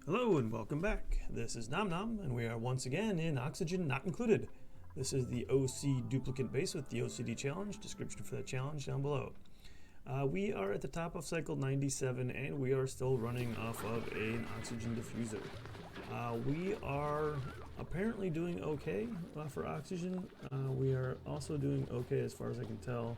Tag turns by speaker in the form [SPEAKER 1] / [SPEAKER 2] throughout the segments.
[SPEAKER 1] Hello and welcome back. This is Nom Nom, and we are once again in Oxygen Not Included. This is the O.C.Duplicant base with the OCD challenge. Description for the challenge down below. We are at the top of cycle 97, and we are still running off of an oxygen diffuser. We are apparently doing okay for oxygen. We are also doing okay as far as I can tell.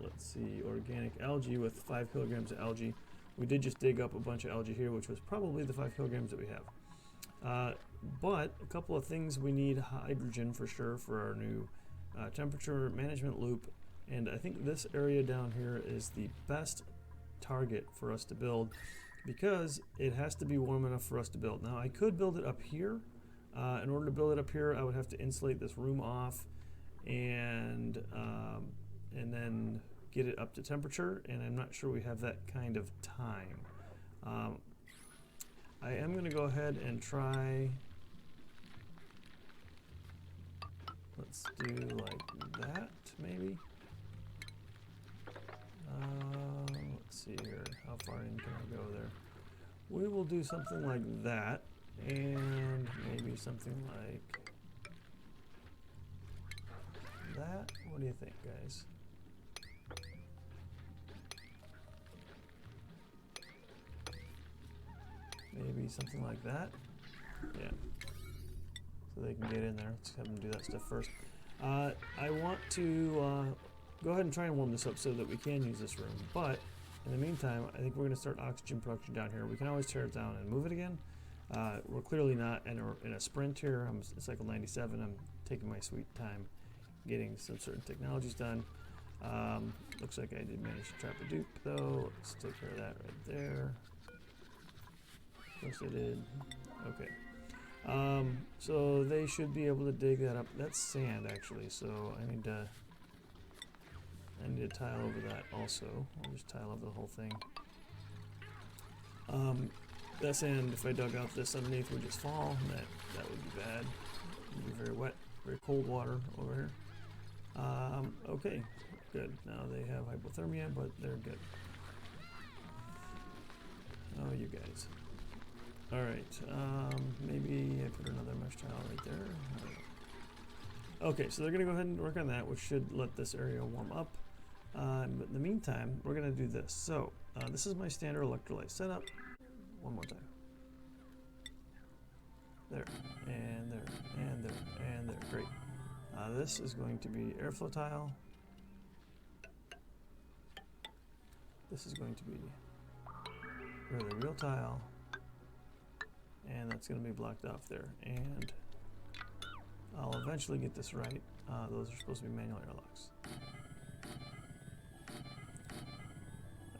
[SPEAKER 1] Let's see, organic algae with 5 kilograms of algae. We did just dig up a bunch of algae here, which was probably the 5 kilograms that we have. But a couple of things: we need hydrogen for sure for our new temperature management loop. And I think this area down here is the best target for us to build because it has to be warm enough for us to build. Now I could build it up here. In order to build it up here, I would have to insulate this room off and then get it up to temperature, and I'm not sure we have that kind of time. I am going to go ahead and try, let's do like that maybe. Let's see here, how far in can I go there? We will do something like that, and maybe something like that. What do you think, guys? Maybe something like that. Yeah. So they can get in there. Let's have them do that stuff first. I want to go ahead and try and warm this up so that we can use this room. But in the meantime, I think we're going to start oxygen production down here. We can always tear it down and move it again. We're clearly not in a sprint here. I'm at cycle 97. I'm taking my sweet time getting some certain technologies done. Looks like I did manage to trap a dupe though. Let's take care of that right there. Yes, I did. Okay. So they should be able to dig that up. That's sand, actually. So I need to tile over that also. I'll just tile over the whole thing. That sand, if I dug out this underneath, would just fall. That would be bad. It would be very wet, very cold water over here. Okay, good. Now they have hypothermia, but they're good. Oh, you guys. Alright, maybe I put another mesh tile right there. Okay, so they're going to go ahead and work on that, which should let this area warm up. But in the meantime, we're going to do this. So, this is my standard electrolyte setup. One more time. There, and there, and there, and there. Great. This is going to be airflow tile. This is going to be really real tile. And that's going to be blocked off there. And I'll eventually get this right. Those are supposed to be manual airlocks.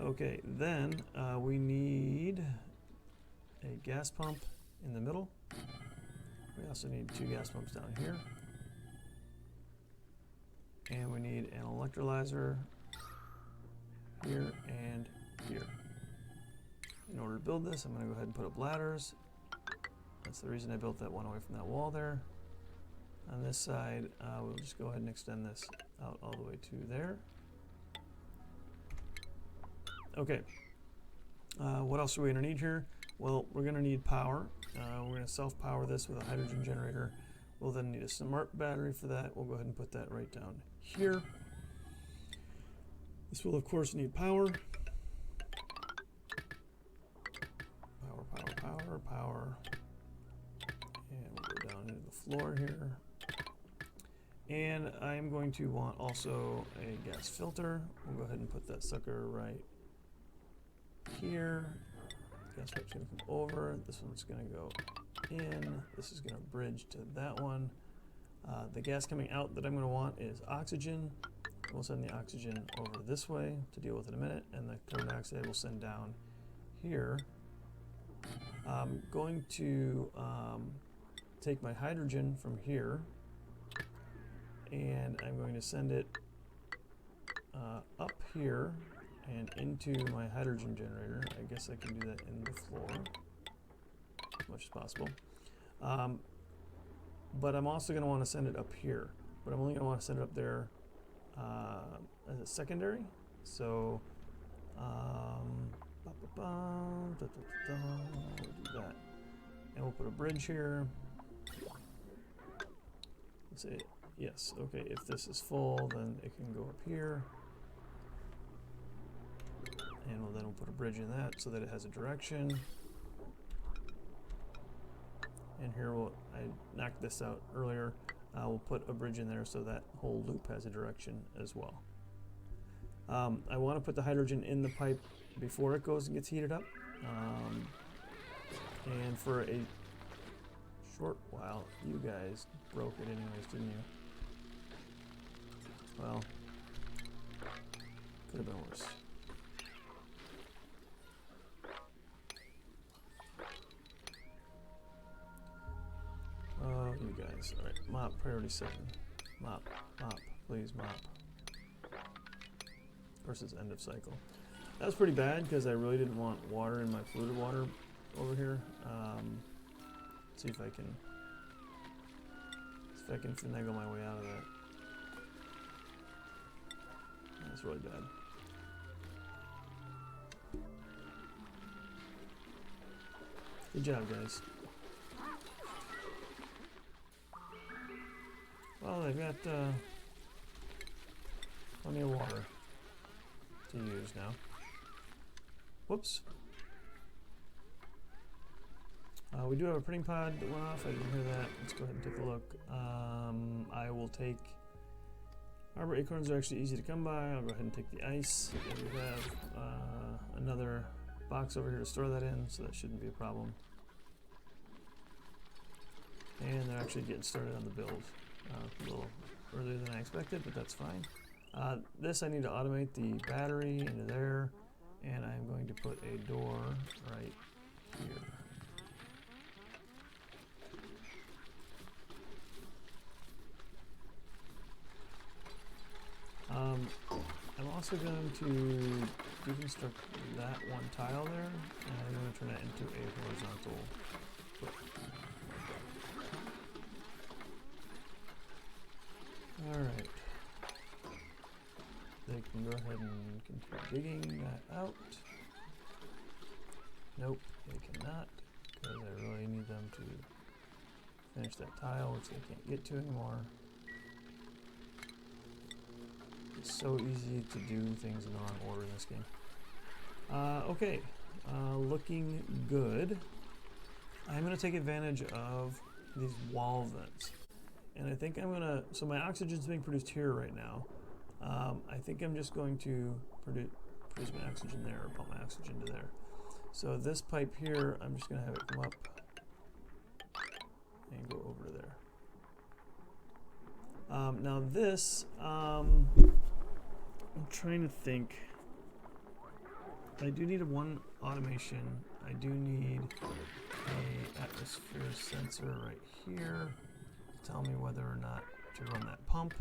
[SPEAKER 1] Okay, then we need a gas pump in the middle. We also need 2 gas pumps down here. And we need an electrolyzer here and here. In order to build this, I'm going to go ahead and put up ladders. That's the reason I built that one away from that wall there. On this side, we'll just go ahead and extend this out all the way to there. Okay. What else are we going to need here? Well, we're going to need power. We're going to self-power this with a hydrogen generator. We'll then need a smart battery for that. We'll go ahead and put that right down here. This will, of course, need power. Power. And we'll go down into the floor here. And I'm going to want also a gas filter. We'll go ahead and put that sucker right here. Gas pipe's going to come over. This one's going to go in. This is going to bridge to that one. The gas coming out that I'm going to want is oxygen. We'll send the oxygen over this way to deal with in a minute, and the carbon dioxide will send down here. I'm going to take my hydrogen from here, and I'm going to send it up here and into my hydrogen generator. I guess I can do that in the floor as much as possible. But I'm also going to want to send it up here, but I'm only going to want to send it up there as a secondary. So We'll do that. And we'll put a bridge here. Let's say, yes, okay, if this is full, then it can go up here. And then we'll put a bridge in that so that it has a direction. And here, I knocked this out earlier. We'll put a bridge in there so that whole loop has a direction as well. I want to put the hydrogen in the pipe before it goes and gets heated up. And for a short while, you guys broke it anyways, didn't you? Well, could have been worse. Oh, you guys. Alright, mop, priority 7. Mop, please mop. Of course, it's end of cycle. That was pretty bad because I really didn't want water in my polluted water over here. See if I can finagle my way out of that. That's really bad. Good job, guys. Well, they've got plenty of water to use now. Whoops. We do have a printing pod that went off. I didn't hear that. Let's go ahead and take a look. I will take... Arbor acorns are actually easy to come by. I'll go ahead and take the ice. And we have another box over here to store that in, so that shouldn't be a problem. And they're actually getting started on the build. A little earlier than I expected, but that's fine. This I need to automate the battery into there, and I'm going to put a door right here. I'm also going to deconstruct that one tile there, and I'm going to turn it into a horizontal foot. Alright. They can go ahead and continue digging that out. Nope, they cannot, because I really need them to finish that tile, which they can't get to anymore. It's so easy to do things in the wrong order in this game. Okay, looking good. I'm going to take advantage of these wall vents. And I think I'm going to, so my oxygen's being produced here right now. I think I'm just going to produce my oxygen there, or pump my oxygen to there. So this pipe here, I'm just going to have it come up and go over to there. Now this, I'm trying to think. I do need one automation. I do need a atmosphere sensor right here to tell me whether or not to run that pump.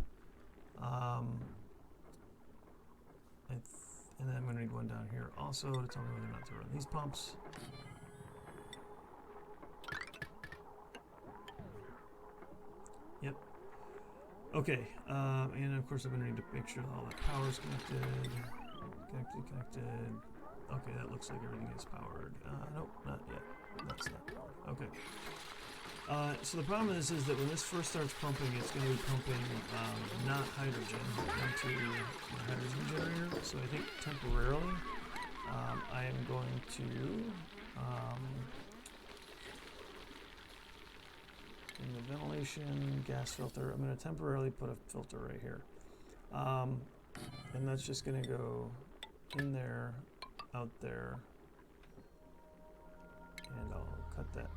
[SPEAKER 1] And then I'm going to need one down here also to tell me whether or not to run these pumps. Yep. Okay, and of course I'm going to need to make sure that all that power is connected. Connected. Okay, that looks like everything is powered. Nope, not yet. That's not powered. Okay. So the problem is that when this first starts pumping, it's going to be pumping not hydrogen into the hydrogen generator. So I think temporarily I am going to in the ventilation gas filter, I'm going to temporarily put a filter right here. And that's just going to go in there, out there, and I'll cut that.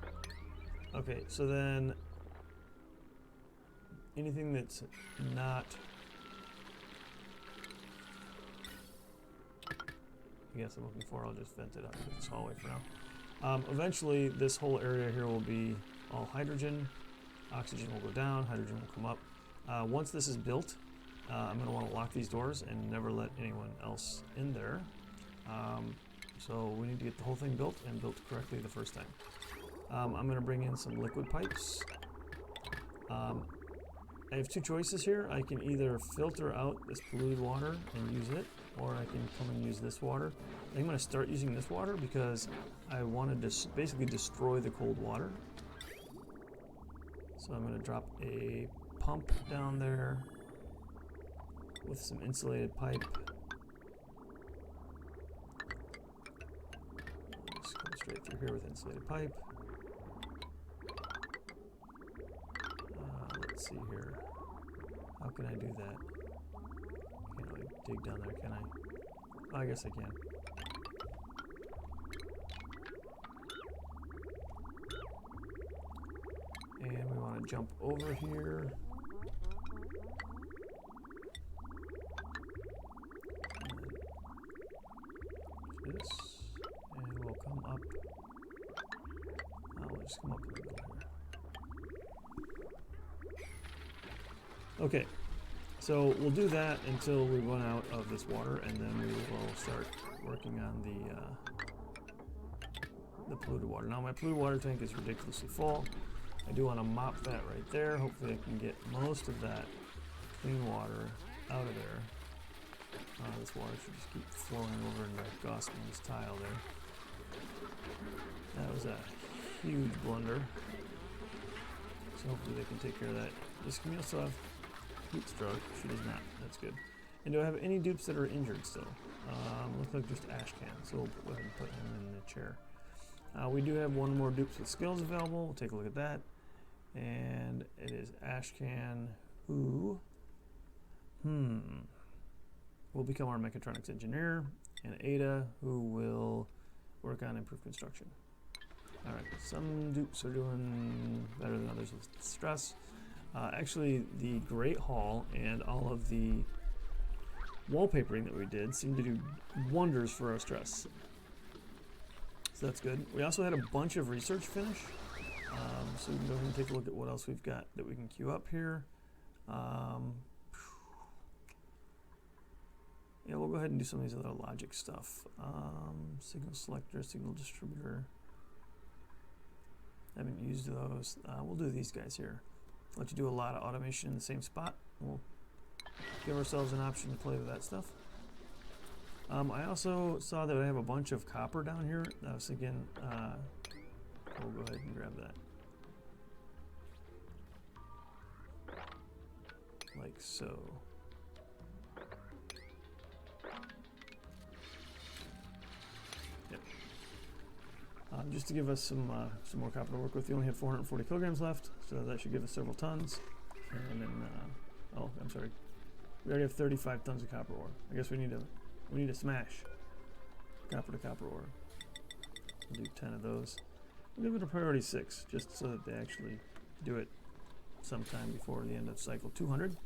[SPEAKER 1] Okay, so then anything that's not, I guess I'm looking for, I'll just vent it out to this hallway for now. Eventually, this whole area here will be all hydrogen. Oxygen will go down, hydrogen will come up. Once this is built, I'm going to want to lock these doors and never let anyone else in there. So we need to get the whole thing built and built correctly the first time. I'm going to bring in some liquid pipes. I have two choices here. I can either filter out this polluted water and use it, or I can come and use this water. think I'm going to start using this water because I want to basically destroy the cold water. So I'm going to drop a pump down there with some insulated pipe. Just come straight through here with insulated pipe. Let's see here. How can I do that? Can't really dig down there, can I? Oh, I guess I can. And we want to jump over here. And this. And we'll come up. We'll just come up in the middle here. Okay, so we'll do that until we run out of this water, and then we will start working on the polluted water. Now my polluted water tank is ridiculously full. I do want to mop that right there. Hopefully I can get most of that clean water out of there. This water should just keep flowing over into Gossman's tile there. That was a huge blunder. So hopefully they can take care of that. Does Camille still have heat stroke? She does not. That's good. And do I have any dupes that are injured still? Looks like just Ashcan. So we'll go ahead and put him in the chair. We do have one more dupes with skills available. We'll take a look at that. And it is Ashcan, who will become our mechatronics engineer, and Ada, who will work on improved construction. All right, some dupes are doing better than others with stress. Actually, the Great Hall and all of the wallpapering that we did seem to do wonders for our stress. So that's good. We also had a bunch of research finish. So we can go ahead and take a look at what else we've got that we can queue up here. Yeah, we'll go ahead and do some of these other logic stuff. Signal selector, signal distributor. I haven't used those. We'll do these guys here. Let you do a lot of automation in the same spot. We'll give ourselves an option to play with that stuff. I also saw that I have a bunch of copper down here. I was thinking, we'll go ahead and grab that. Like so. Yep. Just to give us some more copper to work with. We only have 440 kilograms left, so that should give us several tons. And then, oh, I'm sorry. We already have 35 tons of copper ore. I guess we need to smash copper to copper ore. We'll do 10 of those. We'll give it a priority 6, just so that they actually do it sometime before the end of cycle 200.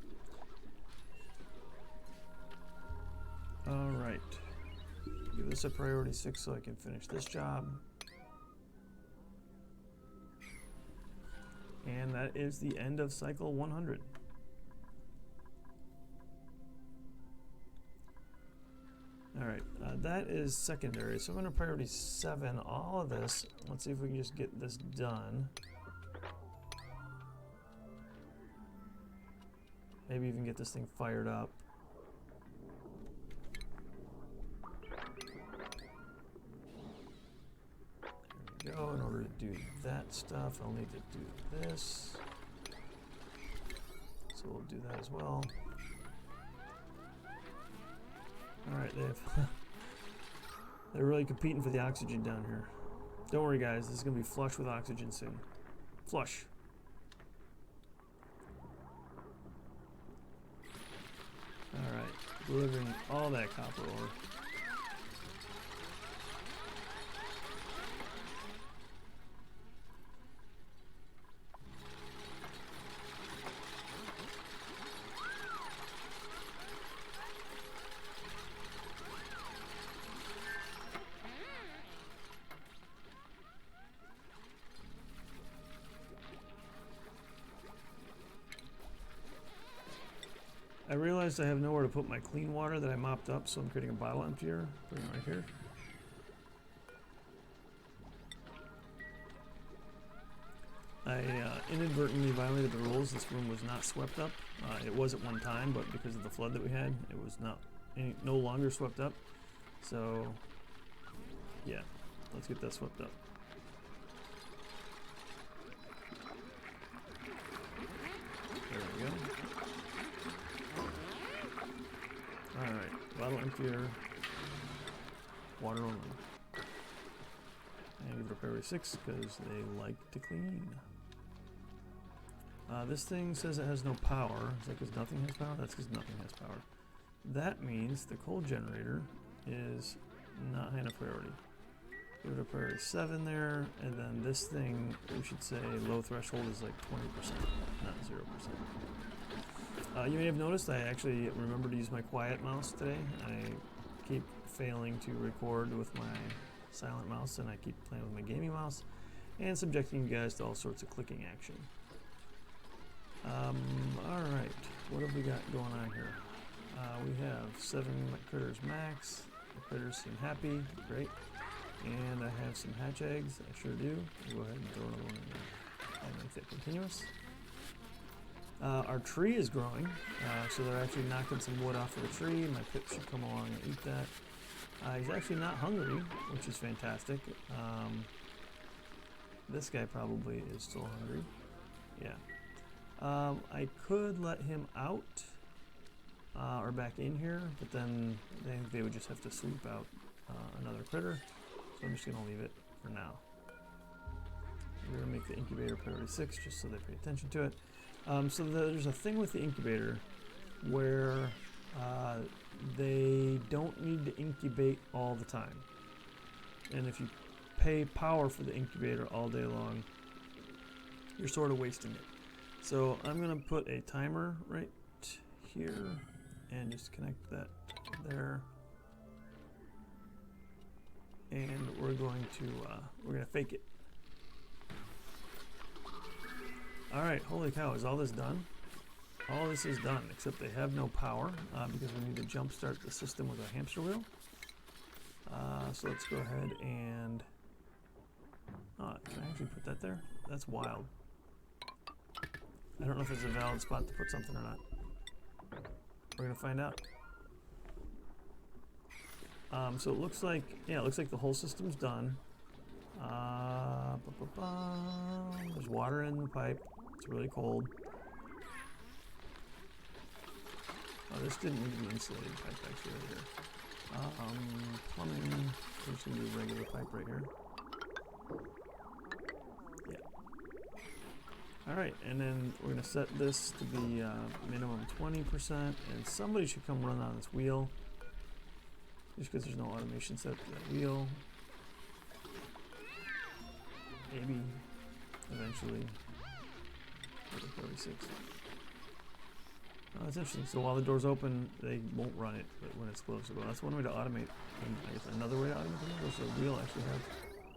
[SPEAKER 1] All right. Give this a priority 6 so I can finish this job. And that is the end of cycle 100. All right, that is secondary. So I'm going to priority 7 all of this. Let's see if we can just get this done. Maybe even get this thing fired up. There we go. In order to do that stuff, I'll need to do this. So we'll do that as well. Alright, they're really competing for the oxygen down here. Don't worry guys, this is going to be flush with oxygen soon. Flush. Alright, delivering all that copper ore. I realized I have nowhere to put my clean water that I mopped up, so I'm creating a bottle emptier. Putting it right here. I inadvertently violated the rules. This room was not swept up. It was at one time, but because of the flood that we had, it was no longer swept up. So Yeah, let's get that swept up. There we go. Alright, bottle emptier, water only. And give it a priority 6 because they like to clean. This thing says it has no power. Is that because nothing has power? That's because nothing has power. That means the coal generator is not high enough priority. Give it a priority 7 there, and then this thing, we should say low threshold is like 20%, not 0%. You may have noticed I actually remembered to use my quiet mouse today. I keep failing to record with my silent mouse, and I keep playing with my gaming mouse and subjecting you guys to all sorts of clicking action. Alright, what have we got going on here? We have 7 critters max. The critters seem happy, great. And I have some hatch eggs, I sure do. I'll go ahead and throw another one in there and make that continuous. Our tree is growing, so they're actually knocking some wood off of the tree. My pip should come along and eat that. He's actually not hungry, which is fantastic. This guy probably is still hungry. Yeah. I could let him out or back in here, but then they would just have to sweep out another critter. So I'm just going to leave it for now. We're going to make the incubator priority 6 just so they pay attention to it. So there's a thing with the incubator where they don't need to incubate all the time. And if you pay power for the incubator all day long, you're sort of wasting it. So I'm going to put a timer right here and just connect that there. And we're going to fake it. All right, holy cow, is all this done? All this is done, except they have no power because we need to jumpstart the system with a hamster wheel. So let's go ahead and, can I actually put that there? That's wild. I don't know if it's a valid spot to put something or not. We're gonna find out. So it looks like, yeah, it looks like the whole system's done. There's water in the pipe. It's really cold. Oh, this didn't need to be insulated pipe actually right here. Plumbing. We're just gonna do regular pipe right here. Yeah. Alright, and then we're gonna set this to be minimum 20%, and somebody should come run on this wheel. Just because there's no automation set to that wheel. Maybe eventually. 36. Oh, that's interesting. So while the door's open, they won't run it, but when it's closed, well, that's one way to automate. And I guess another way to automate it. Does the wheel actually have?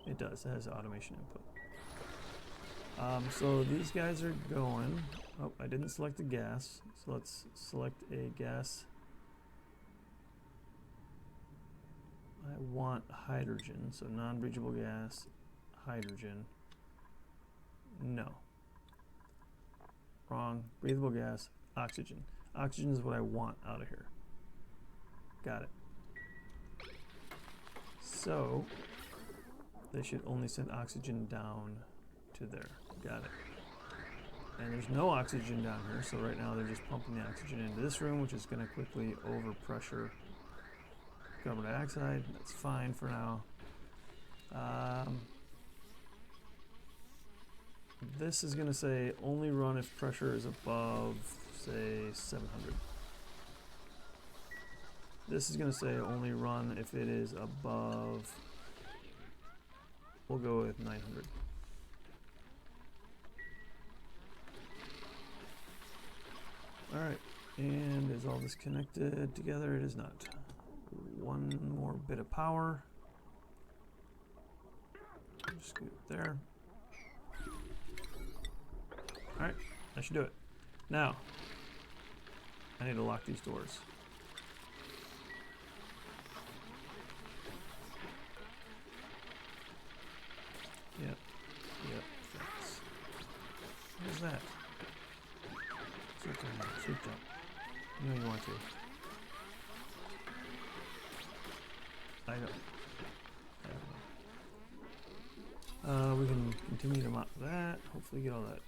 [SPEAKER 1] It does. It has automation input. So these guys are going. Oh, I didn't select a gas. So let's select a gas. I want hydrogen, so non-breachable gas, hydrogen. No. Wrong. Breathable gas, oxygen. Oxygen is what I want out of here. Got it. So, they should only send oxygen down to there. Got it. And there's no oxygen down here, so right now they're just pumping the oxygen into this room, which is going to quickly overpressure carbon dioxide. That's fine for now. This is going to say only run if pressure is above, say, 700. This is going to say only run if it is above, we'll go with 900. Alright, and is all this connected together? It is not. One more bit of power. Just scoot it there. Alright, that should do it. Now, I need to lock these doors. Yep, thanks. What is that? Sweep down, sweep down. You know you want to. I don't. We can continue to mop that. Hopefully get all that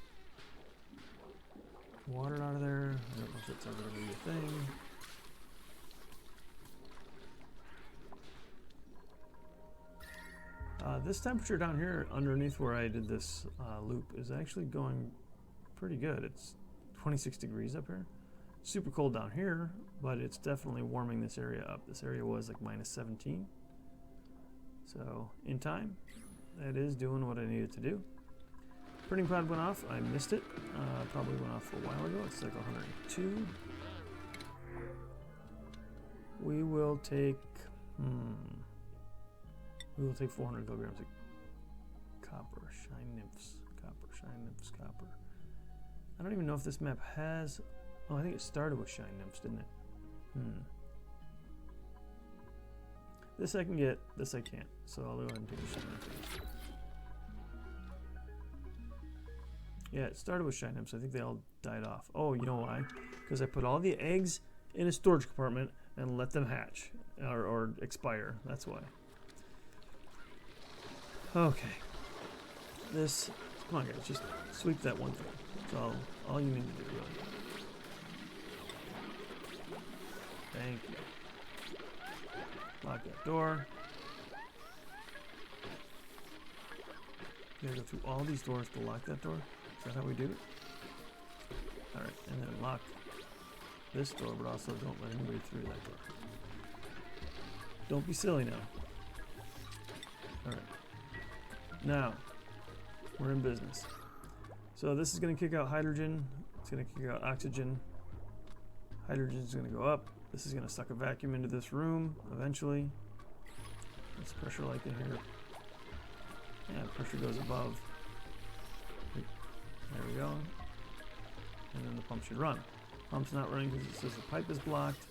[SPEAKER 1] water out of there. I don't know if that's ever going to be a thing. This temperature down here underneath where I did this loop is actually going pretty good. It's 26 degrees up here. Super cold down here, but it's definitely warming this area up. This area was like minus 17. So in time, that is doing what I needed to do. Printing pod went off. I missed it. Probably went off a while ago. It's like 102. We will take 400 kilograms of copper, shine nymphs, copper. I don't even know if this map has. Oh, I think it started with shine nymphs, didn't it? This I can get. This I can't. So I'll go ahead and take a shine nymph. Yeah, it started with shine nymphs. I think they all died off. Oh, you know why? Because I put all the eggs in a storage compartment and let them hatch or expire. That's why. Okay. This, come on guys, just sweep that one thing. That's all you need to do, really. Thank you. Lock that door. You gotta go through all these doors to lock that door. Is that how we do it? Alright, and then lock this door, but also don't let anybody through that door. Don't be silly now. Alright. Now, we're in business. So this is going to kick out hydrogen. It's going to kick out oxygen. Hydrogen is going to go up. This is going to suck a vacuum into this room eventually. Let's pressure like in here. Yeah, pressure goes above. There we go. And then the pump should run. Pump's not running because it says the pipe is blocked,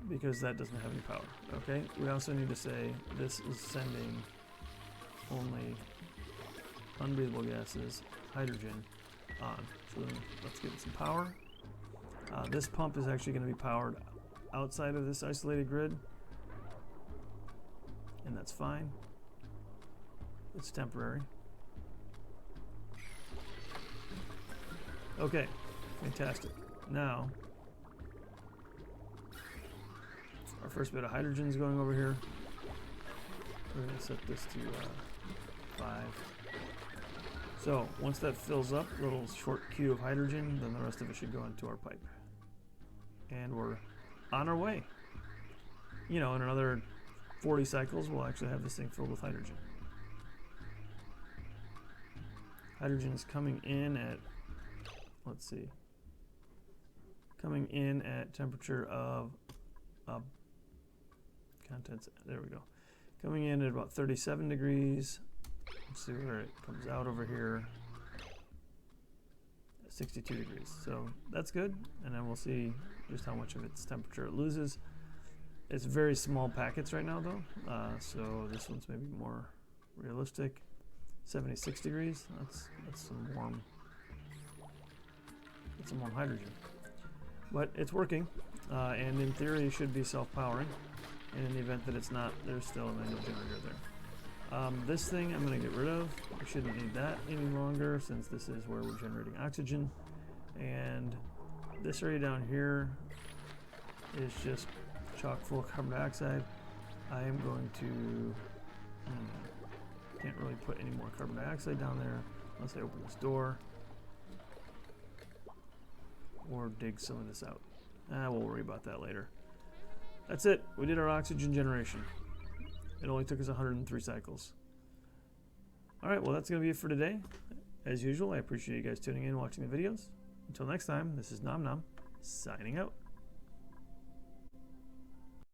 [SPEAKER 1] because that doesn't have any power. Okay, we also need to say this is sending only unbreathable gases, hydrogen, on. So then let's give it some power. This pump is actually going to be powered outside of this isolated grid, and that's fine. It's temporary. Okay, fantastic. Now, our first bit of hydrogen is going over here. We're going to set this to 5. So once that fills up, a little short queue of hydrogen, then the rest of it should go into our pipe. And we're on our way. You know, in another 40 cycles, we'll actually have this thing filled with hydrogen. Hydrogen is coming in at, let's see, coming in at temperature of contents, there we go. Coming in at about 37 degrees. Let's see where it comes out over here. 62 degrees. So that's good. And then we'll see just how much of its temperature it loses. It's very small packets right now though. So this one's maybe more realistic. 76 degrees. That's some warm. That's some warm hydrogen. But it's working. And in theory it should be self-powering. And in the event that it's not, there's still a manual generator there. This thing I'm going to get rid of. We shouldn't need that any longer since this is where we're generating oxygen. And this area down here is just chock full of carbon dioxide. I am going to... can't really put any more carbon dioxide down there unless I open this door. Or dig some of this out. We'll worry about that later. That's it. We did our oxygen generation. It only took us 103 cycles. Alright, well that's going to be it for today. As usual, I appreciate you guys tuning in and watching the videos. Until next time, this is Nom Nom, signing out.